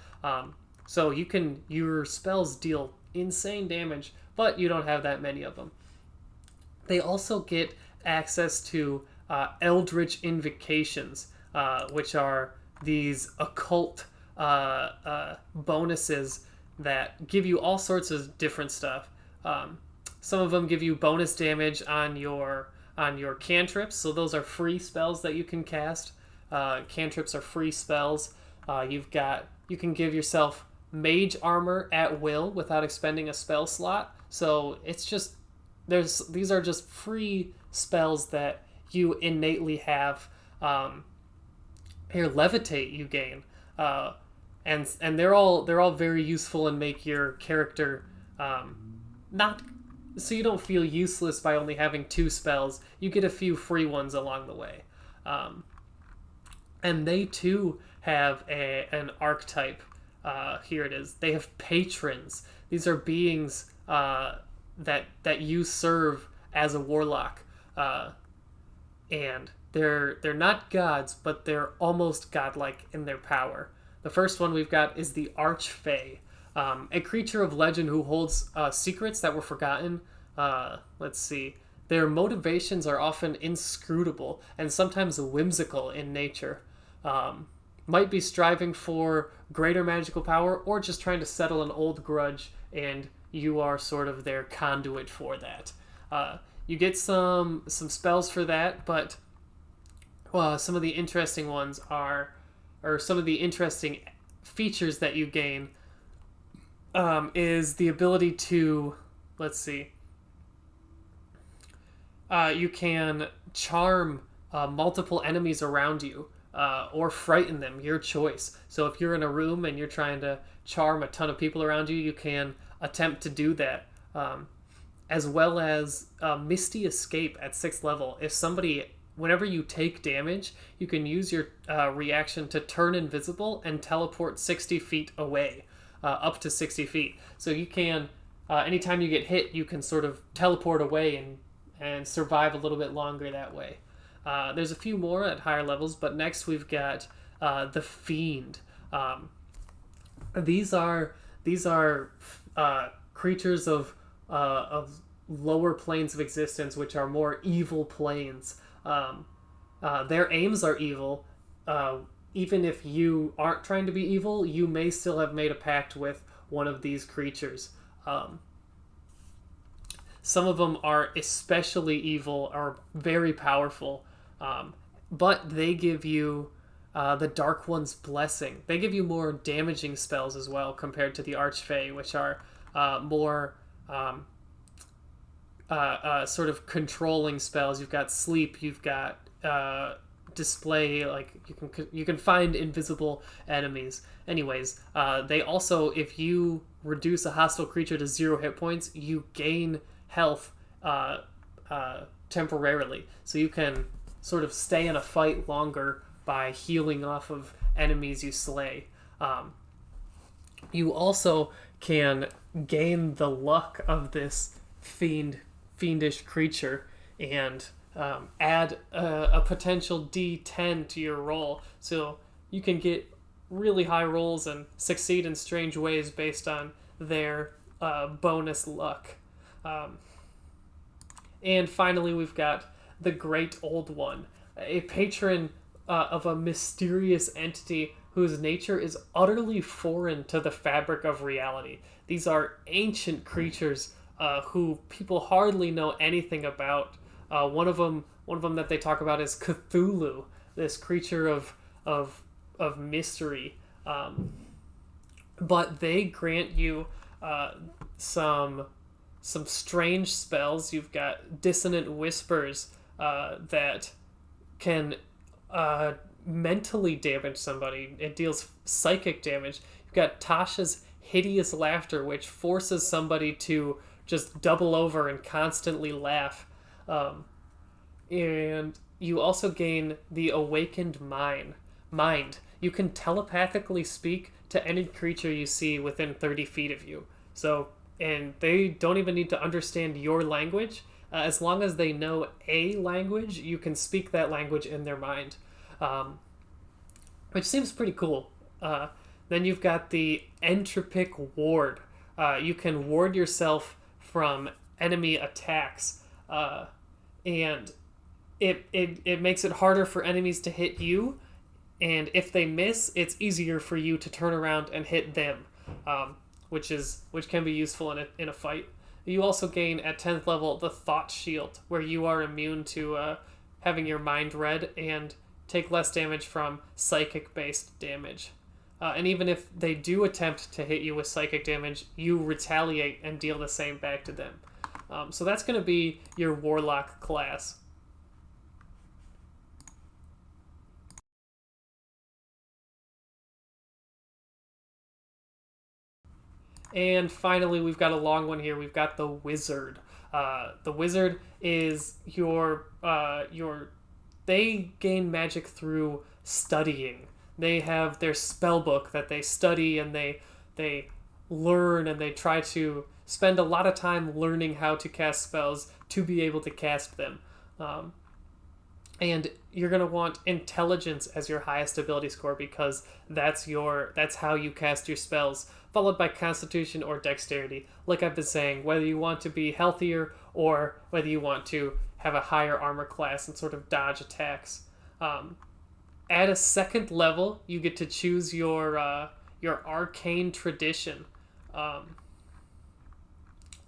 So your spells deal insane damage, but you don't have that many of them. They also get access to Eldritch Invocations, which are these occult bonuses that give you all sorts of different stuff. Some of them give you bonus damage on your cantrips, so those are free spells that you can cast. Cantrips are free spells. You can give yourself mage armor at will without expending a spell slot. So it's just these are just free spells that you innately have here levitate you gain, and they're all very useful and make your character not so you don't feel useless by only having 2 spells. You get a few free ones along the way, and they too have an archetype. Here it is. They have patrons. These are beings that you serve as a warlock, and they're not gods, but they're almost godlike in their power. The first one we've got is the Archfey, a creature of legend who holds secrets that were forgotten. Let's see. Their motivations are often inscrutable and sometimes whimsical in nature. Might be striving for greater magical power or just trying to settle an old grudge, and you are sort of their conduit for that. You get some spells for that, but some of the interesting ones or some of the interesting features that you gain is the ability to, let's see, you can charm multiple enemies around you, or frighten them, your choice. So if you're in a room and you're trying to charm a ton of people around you, you can attempt to do that. As well as Misty Escape at 6th level. If somebody, whenever you take damage, you can use your reaction to turn invisible and teleport 60 feet away, up to 60 feet. So you can, anytime you get hit, you can sort of teleport away and survive a little bit longer that way. There's a few more at higher levels, but next we've got the Fiend. These are creatures of lower planes of existence, which are more evil planes. Their aims are evil. Even if you aren't trying to be evil, you may still have made a pact with one of these creatures. Some of them are especially evil or very powerful, but they give you the Dark One's Blessing. They give you more damaging spells as well compared to the Archfey, which are more sort of controlling spells. You've got Sleep, you've got Display, like you can find invisible enemies. Anyways, they also, if you reduce a hostile creature to 0 hit points, you gain health temporarily. So you can sort of stay in a fight longer by healing off of enemies you slay. You also can gain the luck of this fiendish creature and add a potential D10 to your roll. So you can get really high rolls and succeed in strange ways based on their bonus luck. And finally, we've got the Great Old One, a patron of a mysterious entity whose nature is utterly foreign to the fabric of reality. These are ancient creatures who people hardly know anything about. One of them that they talk about is Cthulhu, this creature of mystery. But they grant you some strange spells. You've got Dissonant Whispers that can mentally damage somebody. It deals psychic damage. You've got Tasha's Hideous Laughter, which forces somebody to just double over and constantly laugh. And you also gain the Awakened Mind. You can telepathically speak to any creature you see within 30 feet of you. So, and they don't even need to understand your language. As long as they know a language, you can speak that language in their mind, which seems pretty cool. Then you've got the Entropic Ward. You can ward yourself from enemy attacks, and it makes it harder for enemies to hit you, and if they miss, it's easier for you to turn around and hit them, which can be useful in a fight. You also gain at 10th level the Thought Shield, where you are immune to having your mind read and take less damage from psychic-based damage. And even if they do attempt to hit you with psychic damage, you retaliate and deal the same back to them. So that's going to be your Warlock class. And finally, we've got a long one here. We've got the Wizard. The Wizard is they gain magic through studying. They have their spell book that they study, and they learn, and they try to spend a lot of time learning how to cast spells to be able to cast them. And you're going to want intelligence as your highest ability score, because that's how you cast your spells, followed by constitution or dexterity. Like I've been saying, whether you want to be healthier or whether you want to have a higher armor class and sort of dodge attacks. At a second level, you get to choose your arcane tradition.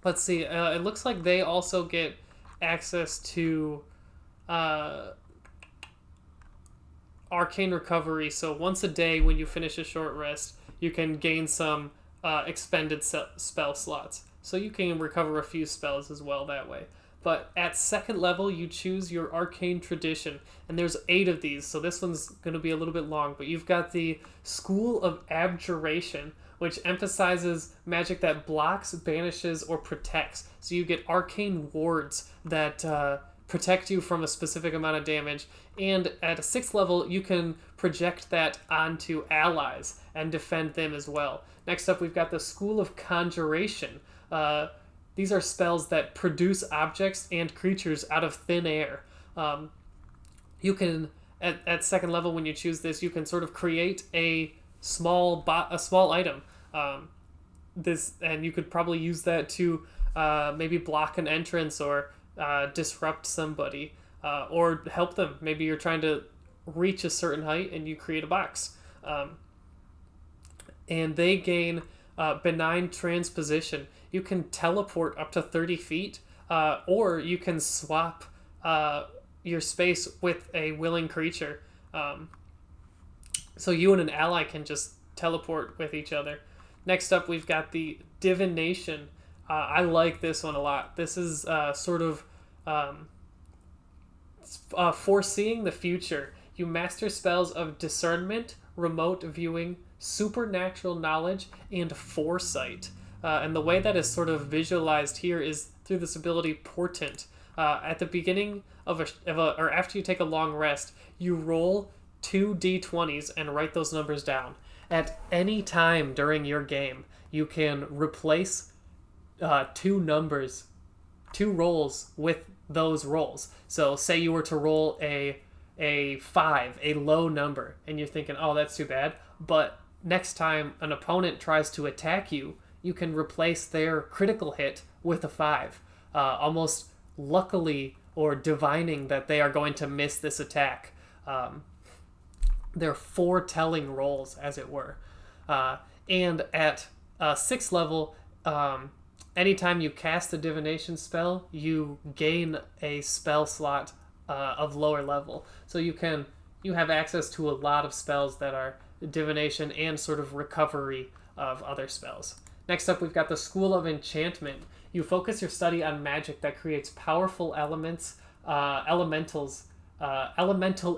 Let's see. It looks like they also get access to arcane recovery. So once a day, when you finish a short rest, you can gain some expended spell slots. So you can recover a few spells as well that way. But at second level, you choose your arcane tradition, and there's 8 of these, so this one's going to be a little bit long. But you've got the School of Abjuration, which emphasizes magic that blocks, banishes, or protects. So you get arcane wards that protect you from a specific amount of damage. And at a 6th level, you can project that onto allies and defend them as well. Next up, we've got the School of Conjuration. These are spells that produce objects and creatures out of thin air. You can, at second level, when you choose this, you can sort of create a small item. And you could probably use that to maybe block an entrance or disrupt somebody or help them. Maybe you're trying to reach a certain height and you create a box. And they gain benign transposition. You can teleport up to 30 feet, or you can swap your space with a willing creature. So you and an ally can just teleport with each other. Next up, we've got the Divination. I like this one a lot. This is sort of foreseeing the future. You master spells of discernment, remote viewing, supernatural knowledge, and foresight. And the way that is sort of visualized here is through this ability Portent. At the beginning or after you take a long rest, you roll 2 d20s and write those numbers down. At any time during your game, you can replace 2 rolls with those rolls. So say you were to roll a 5, a low number, and you're thinking, oh, that's too bad. But next time an opponent tries to attack you, you can replace their critical hit with a 5, almost luckily or divining that they are going to miss this attack. They're foretelling rolls, as it were. And at 6th level, anytime you cast a divination spell, you gain a spell slot of lower level. So you have access to a lot of spells that are divination and sort of recovery of other spells. Next up, we've got the School of Enchantment. You focus your study on magic that creates powerful elemental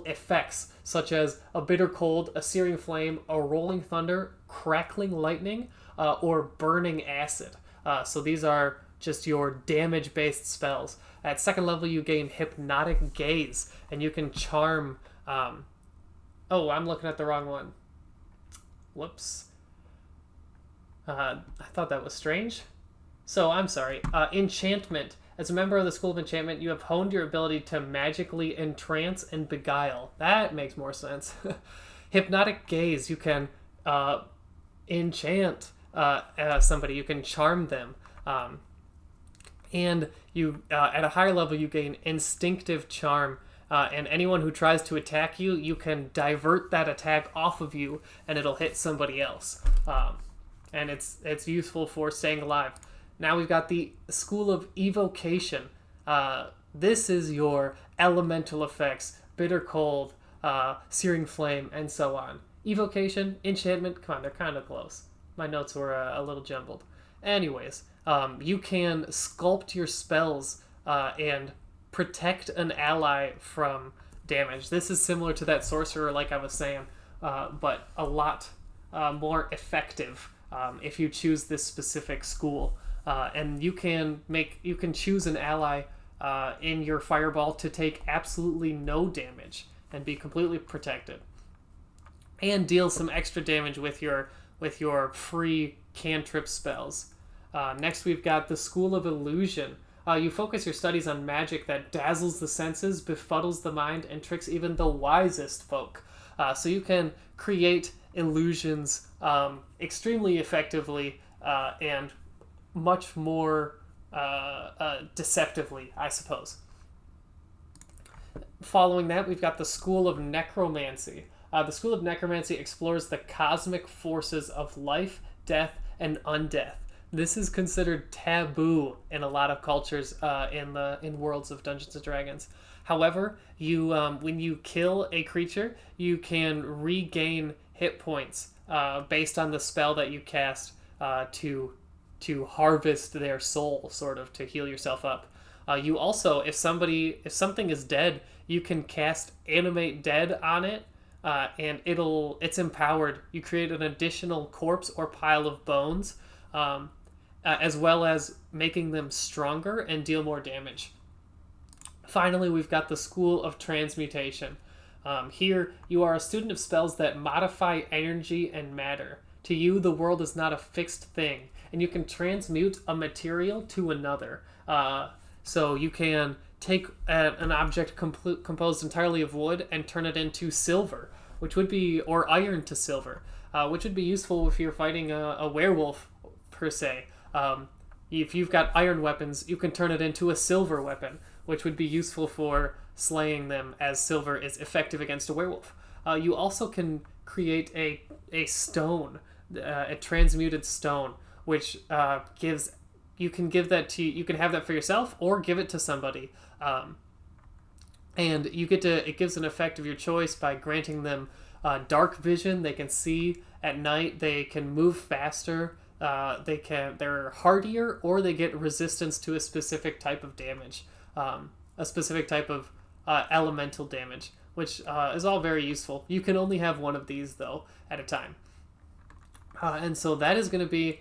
effects, such as a bitter cold, a searing flame, a rolling thunder, crackling lightning, or burning acid. So these are just your damage-based spells. At second level, you gain Hypnotic Gaze, and you can charm... I'm looking at the wrong one. Whoops. I thought that was strange. So, I'm sorry. Enchantment. As a member of the School of Enchantment, you have honed your ability to magically entrance and beguile. That makes more sense. Hypnotic Gaze. You can enchant somebody. You can charm them. And you, at a higher level, you gain Instinctive Charm. And anyone who tries to attack you, you can divert that attack off of you, and it'll hit somebody else. And it's useful for staying alive. Now we've got the School of Evocation. This is your elemental effects, bitter cold, searing flame, and so on. Evocation, enchantment, come on, they're kind of close. My notes were a little jumbled. Anyways, you can sculpt your spells and protect an ally from damage. This is similar to that Sorcerer, like I was saying, but a lot more effective. if you choose this specific school. And you can choose an ally in your fireball to take absolutely no damage and be completely protected, and deal some extra damage with your free cantrip spells. Next, we've got the School of Illusion. You focus your studies on magic that dazzles the senses, befuddles the mind, and tricks even the wisest folk. So you can create illusions extremely effectively and much more deceptively, I suppose. Following that, we've got the School of Necromancy. The School of Necromancy explores the cosmic forces of life, death, and undeath. This is considered taboo in a lot of cultures in worlds of Dungeons and Dragons. However, when you kill a creature, you can regain hit points based on the spell that you cast to harvest their soul, sort of, to heal yourself up. You also, if something is dead, you can cast Animate Dead on it, and it's empowered. You create an additional corpse or pile of bones, as well as making them stronger and deal more damage. Finally, we've got the School of Transmutation. Here, you are a student of spells that modify energy and matter. To you, the world is not a fixed thing, and you can transmute a material to another. So you can take an object composed entirely of wood and turn it into silver, or iron to silver, which would be useful if you're fighting a werewolf, per se. If you've got iron weapons, you can turn it into a silver weapon, which would be useful for slaying them, as silver is effective against a werewolf. You also can create a stone, a transmuted stone, which you can have that for yourself or give it to somebody, and it gives an effect of your choice by granting them dark vision. They can see at night. They can move faster. They're hardier, or they get resistance to a specific type of damage, a specific type of elemental damage, which is all very useful. You can only have one of these, though, at a time. And so that is going to be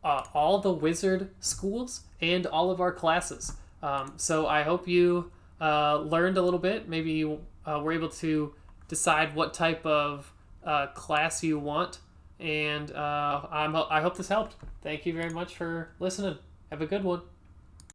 all the wizard schools and all of our classes. So I hope you learned a little bit. Maybe you were able to decide what type of class you want. And I hope this helped. Thank you very much for listening. Have a good one.